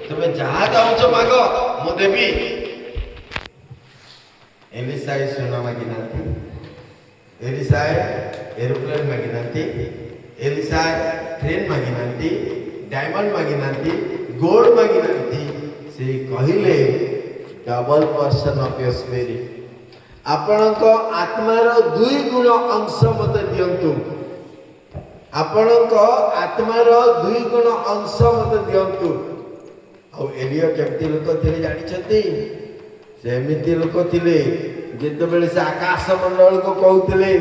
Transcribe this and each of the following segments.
তুমি যাহা চাହୁଛ ମାଗ ମୁଁ ଦେବି। ଏଲିସାଏ ସୁନା ମାଗିନାହାନ୍ତି, ଏଲିସାଏ ଏରୋପ୍ଲେନ୍ ମାଗିନାହାନ୍ତି, ଏଲିସାଏ ଟ୍ରେନ୍ ମାଗିନାହାନ୍ତି, ଡାଇମଣ୍ଡ ମାଗିନାହାନ୍ତି, ଗୋଲ୍ଡ ମାଗିନାହାନ୍ତି। ସେ କହିଲେ double person of your spirit, ଆପଣଙ୍କ ଆତ୍ମାର 2 ଗୁଣ ଅଂଶ ମୋତେ ଦିଅନ୍ତୁ। ଆପଣଙ୍କ ଆତ୍ମାର 2 ଗୁଣ ଅଂଶ ମୋତେ ଦିଅନ୍ତୁ। ଆଉ ଏଲିୟ କେମିତି ଲୋକ ଥିଲେ ଜାଣିଛନ୍ତି? ସେ ଏମିତି ଲୋକ ଥିଲେ ଯେତେବେଳେ ସେ ଆକାଶ ମଣ୍ଡଳକୁ କହୁଥିଲେ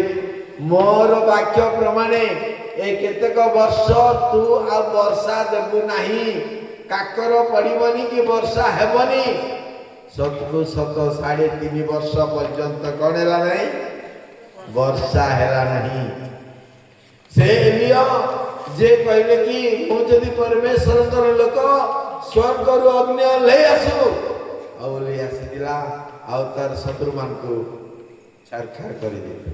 ମୋର ବାକ୍ୟ ପ୍ରମାଣେ ଏ କେତେକ ବର୍ଷ ତୁ ଆଉ ବର୍ଷା ଦେବୁ ନାହିଁ, କାକର ପଡ଼ିବନି କି ବର୍ଷା ହେବନି। ସତକୁ ସତ 3.5 ବର୍ଷ ପର୍ଯ୍ୟନ୍ତ କ'ଣ ହେଲା ନାହିଁ? ବର୍ଷା ହେଲା ନାହିଁ। ସେ ଏଲିୟ ଯେ କହିଲେ କି ମୁଁ ଯଦି ପରମେଶ୍ୱରଙ୍କର ଲୋକ ସ୍ୱର୍ଗରୁ ଅଗ୍ନି ଓହ୍ଲେଇ ଆସୁ, ଆଉ ଓହ୍ଲେଇ ଆସିଥିଲା ଆଉ ତାର ଶତ୍ରୁମାନଙ୍କୁ ଛାରଖାର କରିଦେଲେ।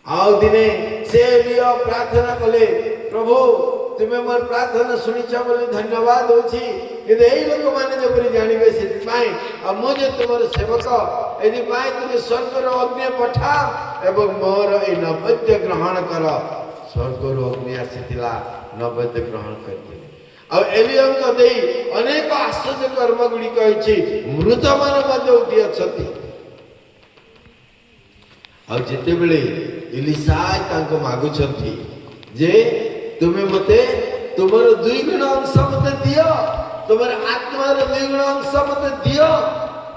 ଆଉ ଦିନେ ସେ ଏଲିୟ ପ୍ରାର୍ଥନା କଲେ, ପ୍ରଭୁ ତୁମେ ମୋର ପ୍ରାର୍ଥନା ଶୁଣିଛ ବୋଲି ଧନ୍ୟବାଦ ଦଉଛି, କିନ୍ତୁ ଏଇ ଲୋକମାନେ ଯେପରି ଜାଣିବେ ସେଥିପାଇଁ ଆଉ ମୁଁ ଯେ ତୁମର ସେବକ ଏଥିପାଇଁ ତୁମେ ସ୍ୱର୍ଗର ଅଗ୍ନି ପଠାଅ ଏବଂ ମୋର ଏଇ ନୈବେଦ୍ୟ ଗ୍ରହଣ କର। ସ୍ୱର୍ଗରୁ ଅଗ୍ନି ଆସିଥିଲା, ନୈବେଦ୍ୟ ଗ୍ରହଣ କରିଥିଲେ। ଆଉ ଏଲିୟଙ୍କ ଦେଇ ଅନେକ ଆଶ୍ଚର୍ଯ୍ୟ କର୍ମ ଗୁଡ଼ିକ ହେଇଛି, ମୃତମାନେ ମଧ୍ୟ ଉଠି ଅଛନ୍ତି। ଆଉ ଯେତେବେଳେ ଏଲିସା ତାଙ୍କୁ ମାଗୁଛନ୍ତି ଯେ ତୁମେ ମୋତେ ତୁମର 2 ଗୁଣ ଅଂଶ ମୋତେ ଦିଅ, ତୁମର ଆତ୍ମାର 2 ଗୁଣ ଅଂଶ ମୋତେ ଦିଅ,